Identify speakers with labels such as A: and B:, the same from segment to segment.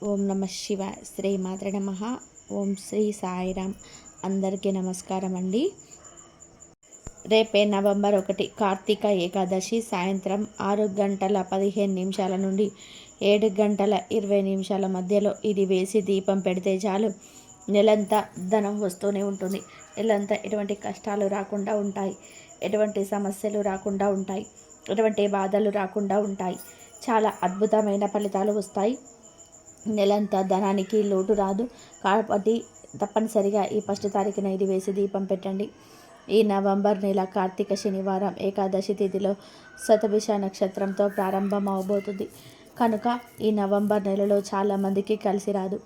A: ఓం నమ శివాయ. శ్రీ మాత్రే నమః. ఓం శ్రీ సాయిరామ్. అందరికీ నమస్కారం అండి. రేపే నవంబర్ 1 కార్తీక ఏకాదశి. సాయంత్రం 6:15 నుండి 7:20 మధ్యలో ఇది వేసి దీపం పెడితే చాలు, నెలంతా ధనం వస్తూనే ఉంటుంది. నెలంతా ఎటువంటి కష్టాలు రాకుండా ఉంటాయి, ఎటువంటి సమస్యలు రాకుండా ఉంటాయి, ఎటువంటి బాధలు రాకుండా ఉంటాయి. చాలా అద్భుతమైన ఫలితాలు వస్తాయి. నెలంతా ధనానికి లోటు రాదు. కాబట్టి తప్పనిసరిగా ఈ 1 తారీఖున ఇది వేసి దీపం పెట్టండి. ఈ నవంబర్ నెల కార్తీక శనివారం ఏకాదశి తిథిలో శతభిష నక్షత్రంతో ప్రారంభం అవబోతుంది. కనుక ఈ నవంబర్ నెలలో చాలామందికి కలిసి రాదు.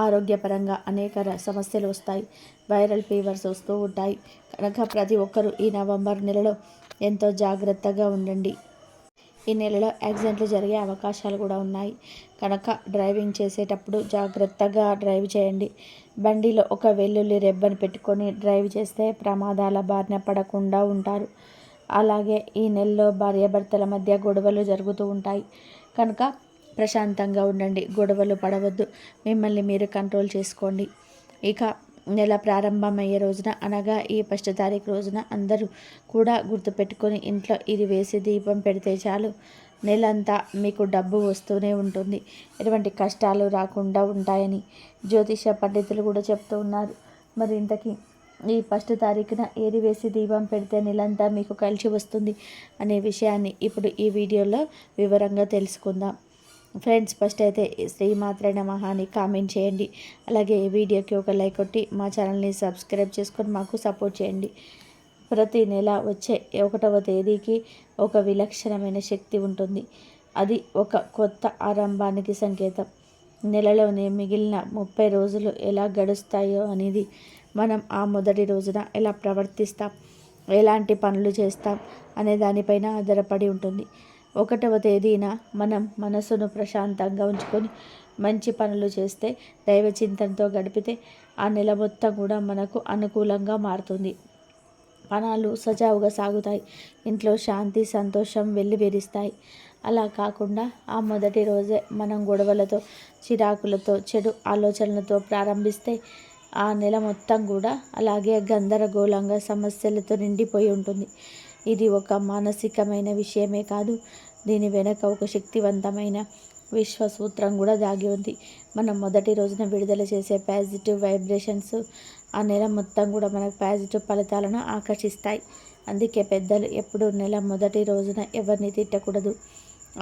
A: ఆరోగ్యపరంగా అనేక సమస్యలు వస్తాయి. వైరల్ ఫీవర్స్ వస్తూ ఉంటాయి. కనుక ప్రతి ఒక్కరూ ఈ నవంబర్ నెలలో ఎంతో జాగ్రత్తగా ఉండండి. ఈ నెలలో యాక్సిడెంట్లు జరిగే అవకాశాలు కూడా ఉన్నాయి. కనుక డ్రైవింగ్ చేసేటప్పుడు జాగ్రత్తగా డ్రైవ్ చేయండి. బండిలో ఒక వెల్లుల్లి రెబ్బను పెట్టుకొని డ్రైవ్ చేస్తే ప్రమాదాల బారిన పడకుండా ఉంటారు. అలాగే ఈ నెలలో భార్యాభర్తల మధ్య గొడవలు జరుగుతూ ఉంటాయి. కనుక ప్రశాంతంగా ఉండండి, గొడవలు పడవద్దు. మిమ్మల్ని మీరు కంట్రోల్ చేసుకోండి. ఇక నెల ప్రారంభమయ్యే రోజున అనగా ఈ 1 తారీఖు రోజున అందరూ కూడా గుర్తుపెట్టుకొని ఇంట్లో ఇది వేసి దీపం పెడితే చాలు, నెలంతా మీకు డబ్బు వస్తూనే ఉంటుంది, ఎటువంటి కష్టాలు రాకుండా ఉంటాయని జ్యోతిష పండితులు కూడా చెప్తూ ఉన్నారు. మరి ఇంతకీ ఈ 1 తారీఖున ఏది వేసి దీపం పెడితే నెలంతా మీకు కలిసి వస్తుంది అనే విషయాన్ని ఇప్పుడు ఈ వీడియోలో వివరంగా తెలుసుకుందాం. ఫ్రెండ్స్, ఫస్ట్ అయితే శ్రీ మాత్రే నమః అని కామెంట్ చేయండి. అలాగే ఈ వీడియోకి ఒక లైక్ కొట్టి మా ఛానల్ని సబ్స్క్రైబ్ చేసుకొని మాకు సపోర్ట్ చేయండి. ప్రతి నెల వచ్చే 1వ తేదీకి ఒక విలక్షణమైన శక్తి ఉంటుంది. అది ఒక కొత్త ఆరంభానికి సంకేతం. నెలలోనే మిగిలిన 30 రోజులు ఎలా గడుస్తాయో అనేది మనం ఆ మొదటి రోజున ఎలా ప్రవర్తిస్తాం, ఎలాంటి పనులు చేస్తాం అనే దానిపైన ఆధారపడి ఉంటుంది. 1వ తేదీన మనం మనసును ప్రశాంతంగా ఉంచుకొని మంచి పనులు చేస్తే, దైవ చింతనతో గడిపితే ఆ నెల మొత్తం కూడా మనకు అనుకూలంగా మారుతుంది. పనులు సజావుగా సాగుతాయి. ఇంట్లో శాంతి సంతోషం వెల్లివిరుస్తాయి. అలా కాకుండా ఆ మొదటి రోజే మనం గొడవలతో, చిరాకులతో, చెడు ఆలోచనలతో ప్రారంభిస్తే ఆ నెల మొత్తం కూడా అలాగే గందరగోళంగా సమస్యలతో నిండిపోయి ఉంటుంది. ఇది ఒక మానసికమైన విషయమే కాదు, దీని వెనక ఒక శక్తివంతమైన విశ్వసూత్రం కూడా దాగి ఉంది. మనం మొదటి రోజున విడుదల చేసే పాజిటివ్ వైబ్రేషన్స్ ఆ నెల మొత్తం కూడా మనకు పాజిటివ్ ఫలితాలను ఆకర్షిస్తాయి. అందుకే పెద్దలు ఎప్పుడు నెల మొదటి రోజున ఎవరిని తిట్టకూడదు,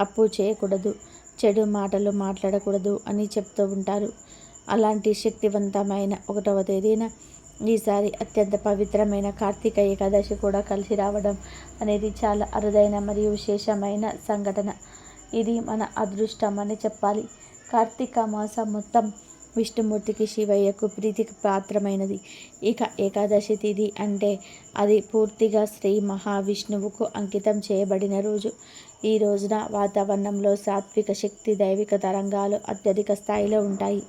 A: అప్పు చేయకూడదు, చెడు మాటలు మాట్లాడకూడదు అని చెప్తూ ఉంటారు. అలాంటి శక్తివంతమైన 1వ తేదీన ఈసారి అత్యంత పవిత్రమైన కార్తీక ఏకాదశి కూడా కలిసి రావడం అనేది చాలా అరుదైన మరియు విశేషమైన సంఘటన. ఇది మన అదృష్టం అని చెప్పాలి. కార్తీక మాసం మొత్తం విష్ణుమూర్తికి, శివయ్యకు ప్రీతికి పాత్రమైనది. ఇక ఏకాదశి తిథి అంటే అది పూర్తిగా శ్రీ మహావిష్ణువుకు అంకితం చేయబడిన రోజు. ఈ రోజున వాతావరణంలో సాత్విక శక్తి, దైవిక తరంగాలు అత్యధిక స్థాయిలో ఉంటాయి.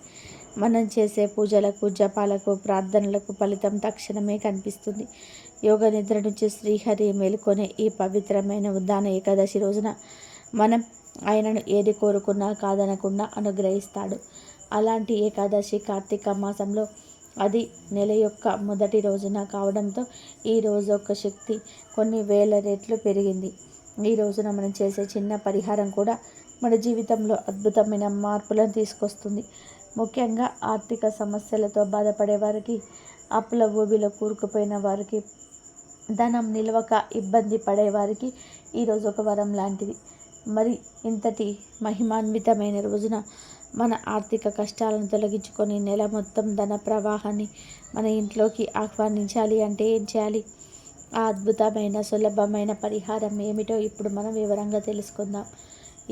A: మనం చేసే పూజలకు, జపాలకు, ప్రార్థనలకు ఫలితం తక్షణమే కనిపిస్తుంది. యోగ నిద్ర నుంచి శ్రీహరి మేలుకొనే ఈ పవిత్రమైన ఉద్దాన ఏకాదశి రోజున మనం ఆయనను ఏది కోరుకున్నా కాదనకుండా అనుగ్రహిస్తాడు. అలాంటి ఏకాదశి కార్తీక మాసంలో అది నెల యొక్క మొదటి రోజున కావడంతో ఈ రోజు యొక్క శక్తి కొన్ని వేల రెట్లు పెరిగింది. ఈ రోజున మనం చేసే చిన్న పరిహారం కూడా మన జీవితంలో అద్భుతమైన మార్పులను తీసుకొస్తుంది. ముఖ్యంగా ఆర్థిక సమస్యలతో బాధపడే వారికి, అప్పుల ఊబిలో కూరుకుపోయిన వారికి, ధనం నిలవక ఇబ్బంది పడేవారికి ఈరోజు ఒక వరం లాంటిది. మరి ఇంతటి మహిమాన్వితమైన రోజున మన ఆర్థిక కష్టాలను తొలగించుకొని నెల మొత్తం ధన ప్రవాహాన్ని మన ఇంట్లోకి ఆహ్వానించాలి అంటే ఏం చేయాలి? ఆ అద్భుతమైన సులభమైన పరిహారం ఏమిటో ఇప్పుడు మనం వివరంగా తెలుసుకుందాం.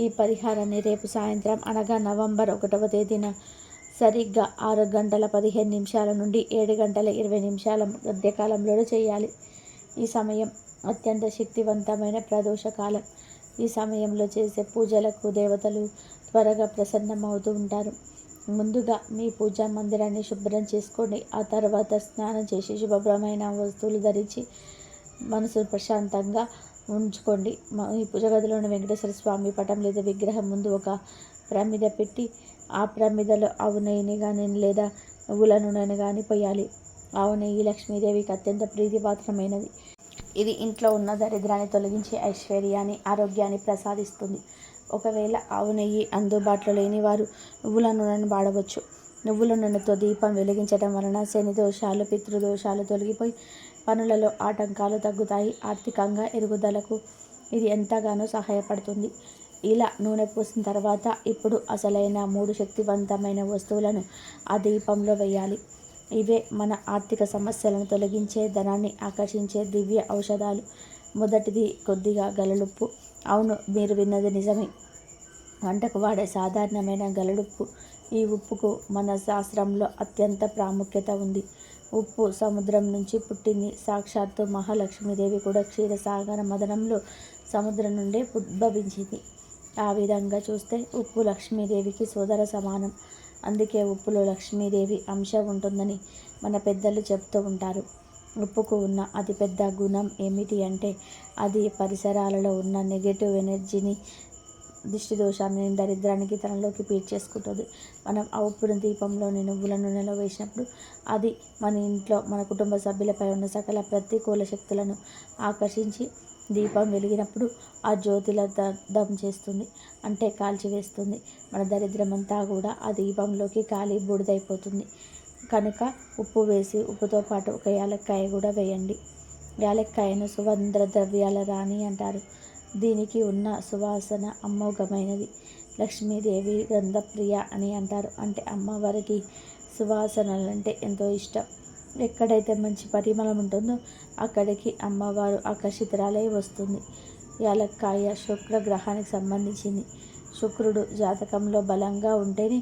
A: ఈ పరిహారాన్ని రేపు సాయంత్రం అనగా నవంబర్ 1వ తేదీన సరిగ్గా 6:15 నుండి 7:20 మధ్యకాలంలో చేయాలి. ఈ సమయం అత్యంత శక్తివంతమైన ప్రదోషకాలం. ఈ సమయంలో చేసే పూజలకు దేవతలు త్వరగా ప్రసన్నమవుతూ ఉంటారు. ముందుగా మీ పూజా మందిరాన్ని శుభ్రం చేసుకోండి. ఆ తర్వాత స్నానం చేసి శుభ్రమైన వస్తువులు ధరించి మనసు ప్రశాంతంగా ఉంచుకోండి. ఈ పూజ గదిలోని వెంకటేశ్వర స్వామి పటం లేదా విగ్రహం ముందు ఒక ప్రమిద పెట్టి ఆ ప్రమిదలో ఆవు నెయ్యిని కానీ లేదా నువ్వుల నూనెని కానీ పోయాలి. ఆవు నెయ్యి లక్ష్మీదేవికి అత్యంత ప్రీతిపాత్రమైనది. ఇది ఇంట్లో ఉన్న దరిద్రాన్ని తొలగించి ఐశ్వర్యాన్ని, ఆరోగ్యాన్ని ప్రసాదిస్తుంది. ఒకవేళ ఆవు నెయ్యి అందుబాటులో లేని వారు నువ్వుల నూనెను వాడవచ్చు. నువ్వుల నూనెతో దీపం వెలిగించడం వలన శని దోషాలు, పితృదోషాలు తొలగిపోయి పనులలో ఆటంకాలు తగ్గుతాయి. ఆర్థికంగా ఎదుగుదలకు ఇది ఎంతగానో సహాయపడుతుంది. ఇలా నూనె పూసిన తర్వాత ఇప్పుడు అసలైన 3 శక్తివంతమైన వస్తువులను ఆ దీపంలో వేయాలి. ఇవే మన ఆర్థిక సమస్యలను తొలగించే, ధనాన్ని ఆకర్షించే దివ్య ఔషధాలు. మొదటిది కొద్దిగా గలలుప్పు. అవును, మీరు విన్నది నిజమే. వంటకు వాడే సాధారణమైన గలడుప్పు. ఈ ఉప్పుకు మన శాస్త్రంలో అత్యంత ప్రాముఖ్యత ఉంది. ఉప్పు సముద్రం నుంచి పుట్టింది. సాక్షాత్తు మహాలక్ష్మీదేవి కూడా క్షీరసాగర మదనంలో సముద్రం నుండే ఉద్భవించింది. ఆ విధంగా చూస్తే ఉప్పు లక్ష్మీదేవికి సోదర సమానం. అందుకే ఉప్పులో లక్ష్మీదేవి అంశ ఉంటుందని మన పెద్దలు చెప్తూ ఉంటారు. ఉప్పుకు ఉన్న అతిపెద్ద గుణం ఏమిటి అంటే అది పరిసరాలలో ఉన్న నెగటివ్ ఎనర్జీని, దిష్టి దోషాన్ని, దరిద్రానికి తనలోకి పీల్చేసుకుంటుంది. మనం ఆ ఉప్పును దీపంలోని నువ్వుల నూనెలో వేసినప్పుడు అది మన ఇంట్లో, మన కుటుంబ సభ్యులపై ఉన్న సకల ప్రతికూల శక్తులను ఆకర్షించి దీపం వెలిగినప్పుడు ఆ జ్యోతిల దగ్ధం చేస్తుంది, అంటే కాల్చివేస్తుంది. మన దరిద్రమంతా కూడా ఆ దీపంలోకి కాలి బూడిదైపోతుంది. కనుక ఉప్పు వేసి ఉప్పుతో పాటు ఒక యాలక్కాయ కూడా వేయండి. యాలక్కాయను సుగంధ ద్రవ్యాల రాణి అంటారు. దీనికి ఉన్న సువాసన అమోఘమైనది. లక్ష్మీదేవి గంధప్రియ అని అంటారు. అంటే అమ్మవారికి సువాసనలంటే ఎంతో ఇష్టం. ఎక్కడైతే మంచి పరిమళం ఉంటుందో అక్కడికి అమ్మవారు ఆకర్షితురాలై వస్తుంది. యాలక్కాయ శుక్ర గ్రహానికి సంబంధించింది. శుక్రుడు జాతకంలో బలంగా ఉంటేనే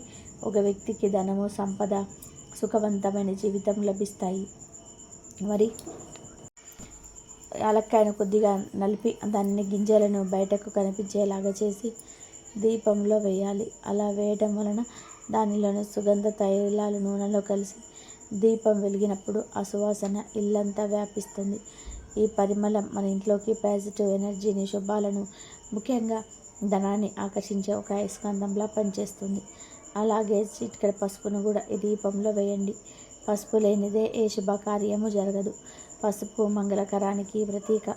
A: ఒక వ్యక్తికి ధనము, సంపద, సుఖవంతమైన జీవితం లభిస్తాయి. మరి యాలక్కాయను కొద్దిగా నలిపి దాన్ని గింజలను బయటకు కనిపించేలాగా చేసి దీపంలో వేయాలి. అలా వేయడం వలన దానిలోని సుగంధ తైలాలు నూనెలో కలిసి దీపం వెలిగినప్పుడు ఆ సువాసన ఇల్లంతా వ్యాపిస్తుంది. ఈ పరిమళం మన ఇంట్లోకి పాజిటివ్ ఎనర్జీని, శుభాలను, ముఖ్యంగా ధనాన్ని ఆకర్షించే ఒక అయస్కాంతంలా పనిచేస్తుంది. అలాగే చిటికెడు పసుపును కూడా ఈ దీపంలో వేయండి. పసుపు లేనిదే ఏ శుభకార్యము జరగదు. పసుపు మంగళకరానికి ప్రతీక.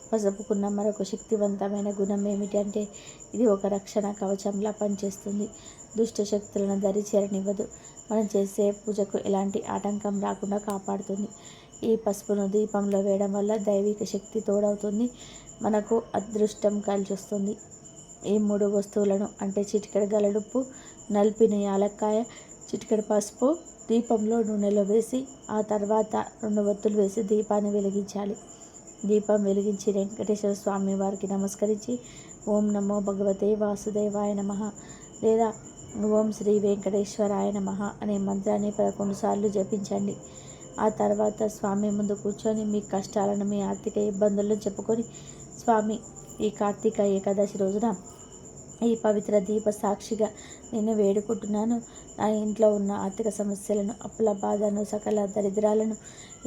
A: పసుపుకున్న మరొక శక్తివంతమైన గుణం ఏమిటి అంటే ఇది ఒక రక్షణ కవచంలా పనిచేస్తుంది. దుష్ట శక్తులను దరి చేరనివ్వదు. మనం చేసే పూజకు ఎలాంటి ఆటంకం రాకుండా కాపాడుతుంది. ఈ పసుపును దీపంలో వేయడం వల్ల దైవిక శక్తి తోడవుతుంది, మనకు అదృష్టం కలిసొస్తుంది. ఈ 3 వస్తువులను అంటే చిటికెడు గలడుప్పు, నలిపిన యాలక్కాయ, చిటికెడు పసుపు దీపంలో నూనెలో వేసి ఆ తర్వాత 2 ఒత్తులు వేసి దీపాన్ని వెలిగించాలి. దీపం వెలిగించి వెంకటేశ్వర స్వామి వారికి నమస్కరించి ఓం నమో భగవతే వాసుదేవాయ నమః లేదా ఓం శ్రీ వెంకటేశ్వరాయ నమః అనే మంత్రాన్ని 11 సార్లు జపించండి. ఆ తర్వాత స్వామి ముందు కూర్చొని మీ కష్టాలను, మీ ఆర్థిక ఇబ్బందులను చెప్పుకొని, స్వామి, ఈ కార్తీక ఏకాదశి రోజున ఈ పవిత్ర దీప సాక్షిగా నేను వేడుకుంటున్నాను. నా ఇంట్లో ఉన్న ఆర్థిక సమస్యలను, అప్పుల బాధను, సకల దరిద్రాలను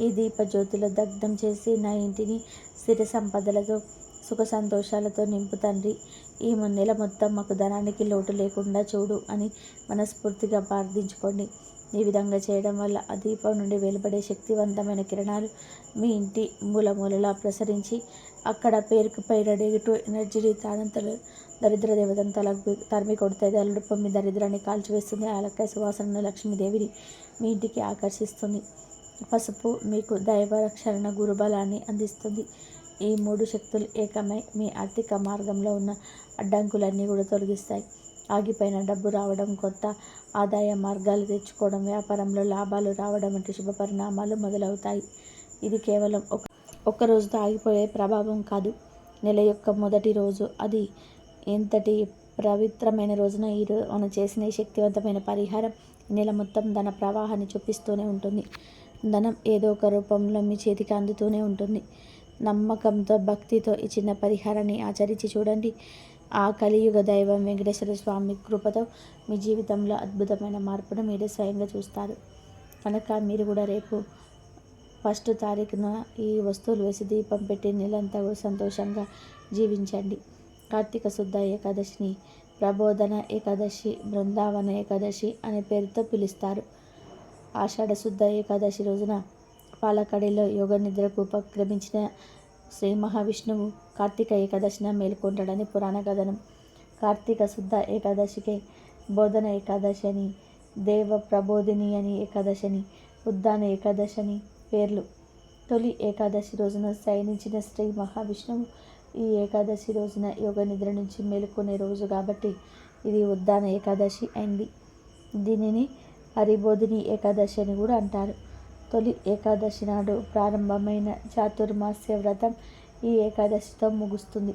A: ఈ దీప జ్యోతిలో దగ్ధం చేసి నా ఇంటిని స్థిర సంపదలతో, సుఖ సంతోషాలతో నింపు తండ్రి. ఈ నెల మొత్తం మాకు ధనానికి లోటు లేకుండా చూడు అని మనస్ఫూర్తిగా ప్రార్థించుకోండి. ఈ విధంగా చేయడం వల్ల ఆ దీపం నుండి వెలువడే శక్తివంతమైన కిరణాలు మీ ఇంటి మూలమూలలా ప్రసరించి అక్కడ పేరుకుపోయిన నెగిటివ్ ఎనర్జీని తానంతలు దరిద్ర దేవతను తరిమి కొడుతుంది. అల్లుడుపు మీ దరిద్రాన్ని కాల్చివేస్తుంది. యాలక్కాయ సువాసనను లక్ష్మీదేవిని మీ ఇంటికి ఆకర్షిస్తుంది. పసుపు మీకు దైవ రక్షణ, గురుబలాన్ని అందిస్తుంది. ఈ 3 శక్తులు ఏకమై మీ ఆర్థిక మార్గంలో ఉన్న అడ్డంకులన్నీ కూడా తొలగిస్తాయి. ఆగిపోయిన డబ్బు రావడం, కొత్త ఆదాయ మార్గాలు తెచ్చుకోవడం, వ్యాపారంలో లాభాలు రావడం వంటి శుభ పరిణామాలు మొదలవుతాయి. ఇది కేవలం ఒక్క రోజుతో ఆగిపోయే ప్రభావం కాదు. నెల యొక్క మొదటి రోజు అది ఎంతటి పవిత్రమైన రోజున మనం చేసిన ఈ శక్తివంతమైన పరిహారం నెల మొత్తం ధన ప్రవాహాన్ని చూపిస్తూనే ఉంటుంది. ధనం ఏదో ఒక రూపంలో మీ చేతికి అందుతూనే ఉంటుంది. నమ్మకంతో, భక్తితో ఈ చిన్న పరిహారాన్ని ఆచరించి చూడండి. ఆ కలియుగ దైవం వెంకటేశ్వర స్వామి కృపతో మీ జీవితంలో అద్భుతమైన మార్పును మీరే స్వయంగా చూస్తారు. కనుక మీరు కూడా రేపు 1వ తారీఖున ఈ వస్తువులు వేసి దీపం పెట్టి నెలంతా కూడా సంతోషంగా జీవించండి. కార్తీక శుద్ధ ఏకాదశిని ప్రబోధన ఏకాదశి, బృందావన ఏకాదశి అనే పేరుతో పిలుస్తారు. ఆషాఢ శుద్ధ ఏకాదశి రోజున పాలకడిలో యోగ నిద్రకు ఉపక్రమించిన శ్రీ మహావిష్ణువు కార్తీక ఏకాదశిన మేల్కొంటాడని పురాణ కథనం. కార్తీక శుద్ధ ఏకాదశికే బోధన ఏకాదశి అని, దేవ ప్రబోధిని అని ఏకాదశి అని, ఉద్దాన ఏకాదశి అని పేర్లు. తొలి ఏకాదశి రోజున శయనించిన శ్రీ మహావిష్ణువు ఈ ఏకాదశి రోజున యోగ నిద్ర నుంచి మేలుకునే రోజు కాబట్టి ఇది ఉద్దాన ఏకాదశి అయింది. దీనిని హరిబోధిని ఏకాదశి అని కూడా అంటారు. తొలి ఏకాదశి నాడు ప్రారంభమైన చాతుర్మాస్య వ్రతం ఈ ఏకాదశితో ముగుస్తుంది.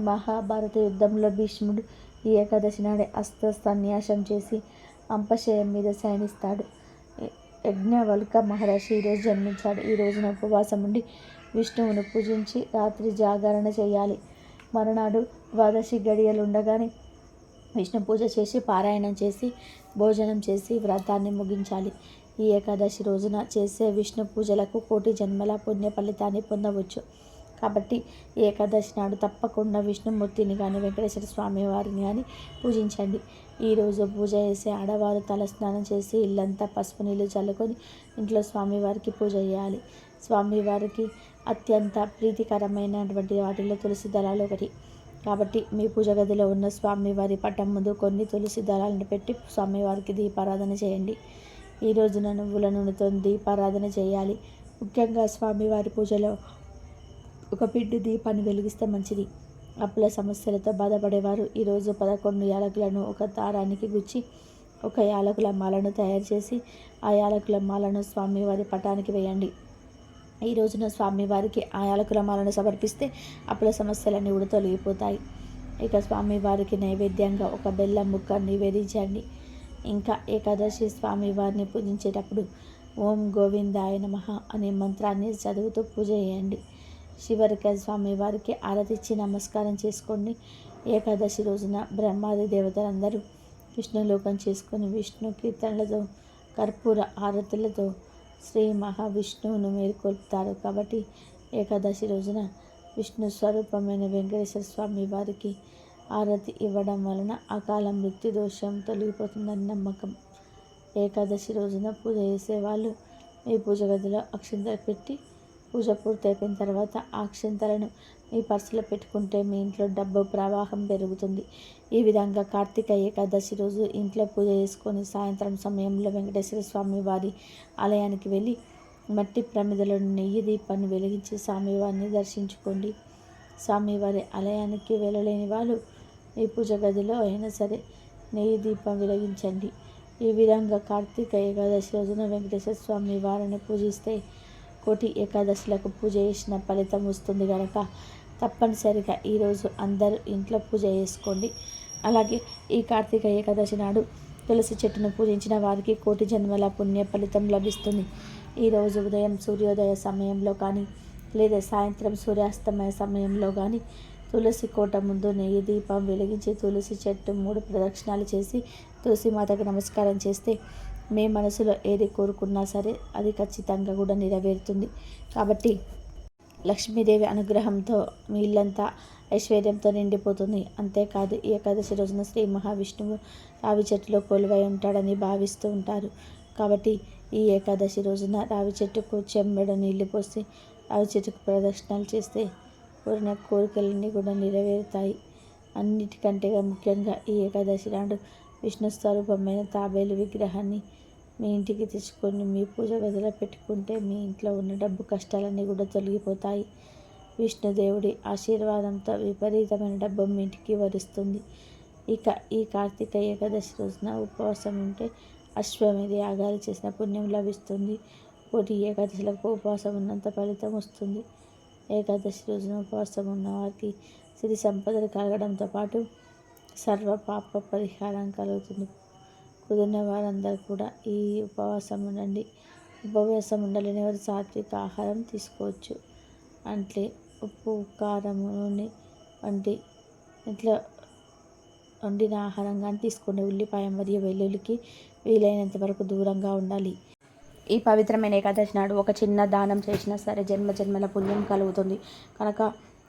A: మహాభారత యుద్ధంలో భీష్ముడు ఈ ఏకాదశి నాడే అస్త్ర సన్యాసం చేసి అంపశయం మీద శయనిస్తాడు. యజ్ఞవల్క మహర్షి ఈరోజు జన్మించాడు. ఈ రోజున ఉపవాసం ఉండి విష్ణువును పూజించి రాత్రి జాగరణ చేయాలి. మరునాడు ద్వాదశి గడియలుండగానే విష్ణు పూజ చేసి పారాయణం చేసి భోజనం చేసి వ్రతాన్ని ముగించాలి. ఈ ఏకాదశి రోజున చేసే విష్ణు పూజలకు కోటి జన్మల పుణ్య ఫలితాన్ని పొందవచ్చు. కాబట్టి ఈ ఏకాదశి నాడు తప్పకుండా విష్ణుమూర్తిని కానీ వెంకటేశ్వర స్వామి వారిని కానీ పూజించండి. ఈరోజు పూజ చేసే ఆడవారు తలస్నానం చేసి ఇల్లంతా పసుపు నీళ్ళు చల్లుకొని ఇంట్లో స్వామివారికి పూజ చేయాలి. స్వామివారికి అత్యంత ప్రీతికరమైనటువంటి వాటిలో తులసి దళాలు ఒకటి. కాబట్టి మీ పూజ గదిలో ఉన్న స్వామివారి పటం ముందు కొన్ని తులసి దళాలను పెట్టి స్వామివారికి దీపారాధన చేయండి. ఈ రోజున నువ్వుల నూనెతో దీపారాధన చేయాలి. ముఖ్యంగా స్వామివారి పూజలో ఒక పిండి దీపాన్ని వెలిగిస్తే మంచిది. అప్పుల సమస్యలతో బాధపడేవారు ఈరోజు 11 యాలకులను ఒక దారానికి గుచ్చి ఒక యాలకుల మాలను తయారు చేసి ఆ యాలకుల మాలను స్వామివారి పటానికి వేయండి. ఈ రోజున స్వామివారికి ఆ యాలకుల మాలను సమర్పిస్తే అప్పుల సమస్యలన్నీ కూడా తొలగిపోతాయి. ఇక స్వామివారికి నైవేద్యంగా ఒక బెల్లం ముక్క నివేదించండి. ఇంకా ఏకాదశి స్వామివారిని పూజించేటప్పుడు ఓం గోవిందాయ నమః అనే మంత్రాన్ని చదువుతూ పూజ చేయండి. చివరిగా స్వామివారికి ఆరతిచ్చి నమస్కారం చేసుకోండి. ఏకాదశి రోజున బ్రహ్మాది దేవతలందరూ విష్ణులోకం చేసుకొని విష్ణు కీర్తనలతో కర్పూర ఆరతులతో శ్రీ మహావిష్ణువును మేల్కొల్పుతారు. కాబట్టి ఏకాదశి రోజున విష్ణు స్వరూపమైన వెంకటేశ్వర స్వామి వారికి ఆరతి ఇవ్వడం వలన అకాల మృత్యు దోషం తొలగిపోతుందని నమ్మకం. ఏకాదశి రోజున పూజ చేసేవాళ్ళు మీ పూజ గదిలో అక్షింతలు పెట్టి పూజ పూర్తయిపోయిన తర్వాత ఆ అక్షింతలను మీ పర్సులో పెట్టుకుంటే మీ ఇంట్లో డబ్బు ప్రవాహం పెరుగుతుంది. ఈ విధంగా కార్తీక ఏకాదశి రోజు ఇంట్లో పూజ చేసుకొని సాయంత్రం సమయంలో వెంకటేశ్వర స్వామి వారి ఆలయానికి వెళ్ళి మట్టి ప్రమిదలో నెయ్యి దీపాన్ని వెలిగించి స్వామివారిని దర్శించుకోండి. స్వామివారి ఆలయానికి వెళ్ళలేని వాళ్ళు ఈ పూజ గదిలో అయినా సరే నెయ్యి దీపం వెలిగించండి. ఈ విధంగా కార్తీక ఏకాదశి రోజున వెంకటేశ్వర స్వామి వారిని పూజిస్తే కోటి ఏకాదశులకు పూజ చేసిన ఫలితం వస్తుంది కనుక తప్పనిసరిగా ఈరోజు అందరూ ఇంట్లో పూజ చేసుకోండి. అలాగే ఈ కార్తీక ఏకాదశి నాడు తులసి చెట్టును పూజించిన వారికి కోటి జన్మల పుణ్య ఫలితం లభిస్తుంది. ఈరోజు ఉదయం సూర్యోదయ సమయంలో కానీ లేదా సాయంత్రం సూర్యాస్తమయ సమయంలో కానీ తులసి కోట ముందు నెయ్యి దీపం వెలిగించి తులసి చెట్టు 3 ప్రదక్షిణాలు చేసి తులసి మాతకు నమస్కారం చేస్తే మీ మనసులో ఏది కోరుకున్నా సరే అది ఖచ్చితంగా కూడా నెరవేరుతుంది. కాబట్టి లక్ష్మీదేవి అనుగ్రహంతో మీ ఇల్లంతా ఐశ్వర్యంతో నిండిపోతుంది. అంతేకాదు ఈ ఏకాదశి రోజున శ్రీ మహావిష్ణువు రావి చెట్టులో కొలువై ఉంటాడని భావిస్తూ ఉంటారు. కాబట్టి ఈ ఏకాదశి రోజున రావి చెట్టుకు చెంబెడు నీళ్లు పోసి రావి చెట్టుకు ప్రదక్షిణాలు చేస్తే కోరిన కోరికలన్నీ కూడా నెరవేరుతాయి. అన్నిటికంటే ముఖ్యంగా ఈ ఏకాదశి నాడు విష్ణు స్వరూపమైన తాబేలు విగ్రహాన్ని మీ ఇంటికి తెచ్చుకొని మీ పూజ గదిలో పెట్టుకుంటే మీ ఇంట్లో ఉన్న డబ్బు కష్టాలన్నీ కూడా తొలగిపోతాయి. విష్ణుదేవుడి ఆశీర్వాదంతో విపరీతమైన డబ్బు మీ ఇంటికి వరిస్తుంది. ఇక ఈ కార్తీక ఏకాదశి రోజున ఉపవాసం ఉంటే అశ్వమేధ యాగాలు చేసిన పుణ్యం లభిస్తుంది. కోటి ఏకాదశులకు ఉపవాసం ఉన్నంత ఫలితం వస్తుంది. ఏకాదశి రోజున ఉపవాసం ఉన్న వారికి సిరి సంపదలు కలగడంతో పాటు సర్వ పాప పరిహారం కలుగుతుంది. కుదిరిన వారందరూ కూడా ఈ ఉపవాసం ఉండండి. ఉపవాసం ఉండలేని వారు సాత్విక ఆహారం తీసుకోవచ్చు. అంటే ఉప్పు, కారం, నూనె వంటి ఇట్లా వండిన ఆహారం కానీ తీసుకోండి. ఉల్లిపాయ మరియు వెల్లుల్లికి వీలైనంత వరకు దూరంగా ఉండాలి. ఈ పవిత్రమైన ఏకాదశి నాడు ఒక చిన్న దానం చేసినా సరే జన్మ జన్మల పుణ్యం కలుగుతుంది. కనుక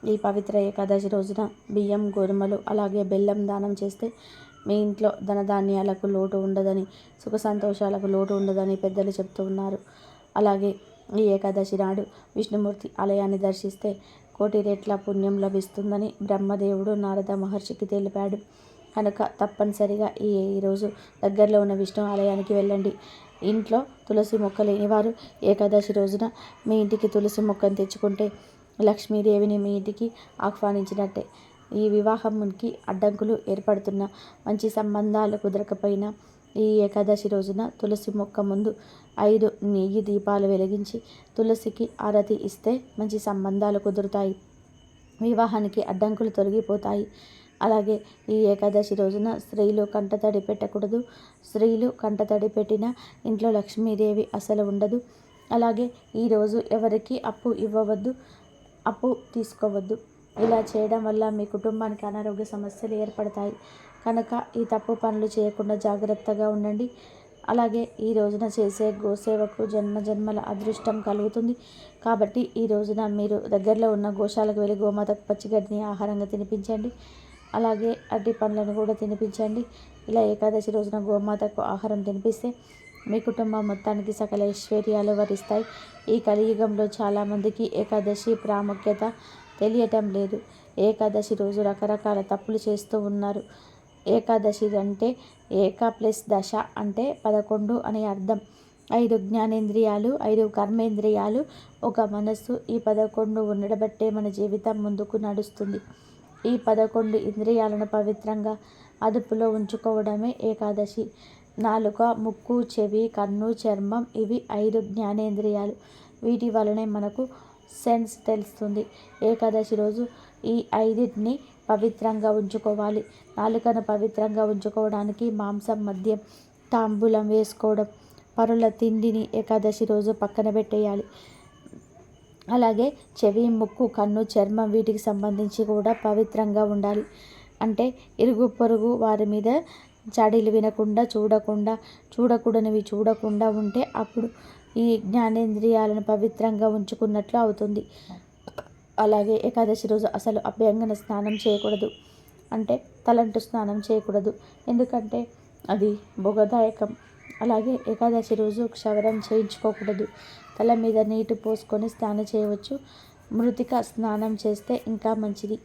A: ఈ పవిత్ర ఏకాదశి రోజున బియ్యం, గోధుమలు అలాగే బెల్లం దానం చేస్తే మీ ఇంట్లో ధనధాన్యాలకు లోటు ఉండదని, సుఖ సంతోషాలకు లోటు ఉండదని పెద్దలు చెప్తూ ఉన్నారు. అలాగే ఈ ఏకాదశి నాడు విష్ణుమూర్తి ఆలయాన్ని దర్శిస్తే కోటి రెట్ల పుణ్యం లభిస్తుందని బ్రహ్మదేవుడు నారద మహర్షికి తెలిపాడు. కనుక తప్పనిసరిగా ఈరోజు దగ్గరలో ఉన్న విష్ణు ఆలయానికి వెళ్ళండి. ఇంట్లో తులసి మొక్క లేనివారు ఏకాదశి రోజున మీ ఇంటికి తులసి మొక్కను తెచ్చుకుంటే లక్ష్మీదేవిని మీ ఇంటికి ఆహ్వానించినట్టే. ఈ వివాహంకి అడ్డంకులు ఏర్పడుతున్న, మంచి సంబంధాలు కుదరకపోయినా ఈ ఏకాదశి రోజున తులసి మొక్క ముందు 5 నెయ్యి దీపాలు వెలిగించి తులసికి ఆరతి ఇస్తే మంచి సంబంధాలు కుదురుతాయి, వివాహానికి అడ్డంకులు తొలగిపోతాయి. అలాగే ఈ ఏకాదశి రోజున స్త్రీలు కంటతడి పెట్టకూడదు. స్త్రీలు కంటతడి పెట్టినా ఇంట్లో లక్ష్మీదేవి అసలు ఉండదు. అలాగే ఈరోజు ఎవరికి అప్పు ఇవ్వవద్దు, అప్పు తీసుకోవద్దు. ఇలా చేయడం వల్ల మీ కుటుంబానికి అనారోగ్య సమస్యలు ఏర్పడతాయి. కనుక ఈ తప్పు పనులు చేయకుండా జాగ్రత్తగా ఉండండి. అలాగే ఈ రోజున చేసే గోసేవకు జన్మజన్మల అదృష్టం కలుగుతుంది. కాబట్టి ఈ రోజున మీరు దగ్గరలో ఉన్న గోశాలకు వెళ్ళి గోమాతకు పచ్చిగడ్డిని ఆహారంగా తినిపించండి. అలాగే అరటి పండ్లను కూడా తినిపించండి. ఇలా ఏకాదశి రోజున గోమాతకు ఆహారం తినిపిస్తే మీ కుటుంబం మొత్తానికి సకల ఐశ్వర్యాలు వరిస్తాయి. ఈ కలియుగంలో చాలామందికి ఏకాదశి ప్రాముఖ్యత తెలియటం లేదు. ఏకాదశి రోజు రకరకాల తప్పులు చేస్తూ ఉన్నారు. ఏకాదశి అంటే ఏక ప్లస్ దశ అంటే 11 అని అర్థం. 5 జ్ఞానేంద్రియాలు, 5 కర్మేంద్రియాలు, ఒక మనస్సు. ఈ 11 ఉండబట్టే మన జీవితం ముందుకు నడుస్తుంది. ఈ 11 ఇంద్రియాలను పవిత్రంగా అదుపులో ఉంచుకోవడమే ఏకాదశి. నాలుక, ముక్కు, చెవి, కన్ను, చర్మం ఇవి 5 జ్ఞానేంద్రియాలు. వీటి వలనే మనకు సెన్స్ తెలుస్తుంది. ఏకాదశి రోజు ఈ 5టిని పవిత్రంగా ఉంచుకోవాలి. నాలుకను పవిత్రంగా ఉంచుకోవడానికి మాంసం, మద్యం, తాంబూలం వేసుకోవడం, పరుల తిండిని ఏకాదశి రోజు పక్కన పెట్టేయాలి. అలాగే చెవి, ముక్కు, కన్ను, చర్మం వీటికి సంబంధించి కూడా పవిత్రంగా ఉండాలి. అంటే ఇరుగు పొరుగు వారి మీద చాడీలు వినకుండా, చూడకూడనివి చూడకుండా ఉంటే అప్పుడు ఈ జ్ఞానేంద్రియాలను పవిత్రంగా ఉంచుకున్నట్లు అవుతుంది. అలాగే ఏకాదశి రోజు అసలు అభ్యంగన స్నానం చేయకూడదు. అంటే తలంటు స్నానం చేయకూడదు. ఎందుకంటే అది భోగదాయకం. అలాగే ఏకాదశి రోజు క్షవరం చేయించుకోకూడదు. తల మీద నీటి పోసుకొని స్నానం చేయవచ్చు. మృతిక స్నానం చేస్తే ఇంకా మంచిది.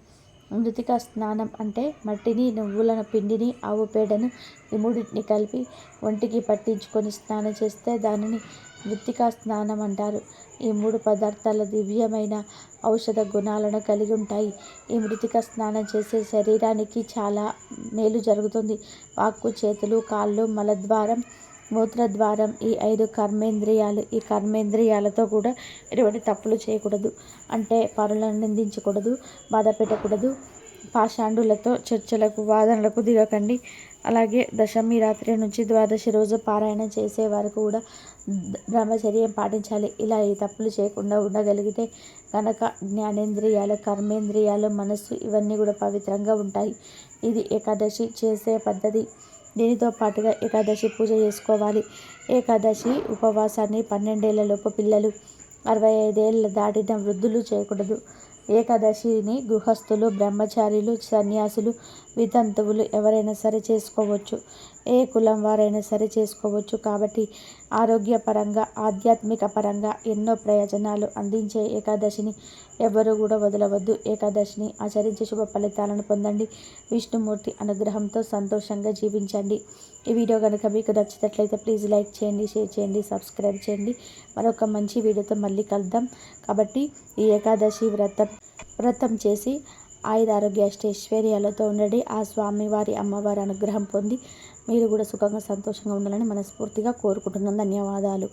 A: మృతిక స్నానం అంటే మట్టిని, నువ్వుల పిండిని, ఆవు పేడను ఈ మూడింటిని కలిపి ఒంటికి పట్టించుకొని స్నానం చేస్తే దానిని మృతికా స్నానం అంటారు. ఈ 3 పదార్థాల దివ్యమైన ఔషధ గుణాలను కలిగి ఉంటాయి. ఈ మృతిక స్నానం చేసే శరీరానికి చాలా మేలు జరుగుతుంది. వాక్కు, చేతులు, కాళ్ళు, మలద్వారం, మూత్రద్వారం ఈ 5 కర్మేంద్రియాలు. ఈ కర్మేంద్రియాలతో కూడా ఎటువంటి తప్పులు చేయకూడదు. అంటే పరులను నిందించకూడదు, బాధ పెట్టకూడదు. పాషాండులతో చర్చలకు, వాదనలకు దిగకండి. అలాగే దశమి రాత్రి నుంచి ద్వాదశి రోజు పారాయణం చేసే వరకు కూడా బ్రహ్మచర్యం పాటించాలి. ఇలా ఈ తప్పులు చేయకుండా ఉండగలిగితే కనుక జ్ఞానేంద్రియాలు, కర్మేంద్రియాలు, మనస్సు ఇవన్నీ కూడా పవిత్రంగా ఉంటాయి. ఇది ఏకాదశి చేసే పద్ధతి. దీనితో పాటుగా ఏకాదశి పూజ చేసుకోవాలి. ఏకాదశి ఉపవాసాన్ని 12 ఏళ్లలోపు పిల్లలు, 65 ఏళ్ళు దాటిన వృద్ధులు చేయకూడదు. ఏకాదశిని గృహస్థులు, బ్రహ్మచారులు, సన్యాసులు, వితంతువులు ఎవరైనా సరే చేసుకోవచ్చు. ఏ కులం వారైనా సరే చేసుకోవచ్చు. కాబట్టి ఆరోగ్యపరంగా, ఆధ్యాత్మిక పరంగా ఎన్నో ప్రయోజనాలు అందించే ఏకాదశిని ఎవరు కూడా వదలవద్దు. ఏకాదశిని ఆచరించి శుభ ఫలితాలను పొందండి. విష్ణుమూర్తి అనుగ్రహంతో సంతోషంగా జీవించండి. ఈ వీడియో కనుక మీకు నచ్చినట్లయితే ప్లీజ్ లైక్ చేయండి, షేర్ చేయండి, సబ్స్క్రైబ్ చేయండి. మరొక మంచి వీడియోతో మళ్ళీ కలుద్దాం. కాబట్టి ఈ ఏకాదశి వ్రతం చేసి ఆయురారోగ్య అష్టైశ్వర్యాలతో ఉండండి. ఆ స్వామివారి, అమ్మవారి అనుగ్రహం పొంది మీరు కూడా సుఖంగా, సంతోషంగా ఉండాలని మనస్ఫూర్తిగా కోరుకుంటున్నాను. ధన్యవాదాలు.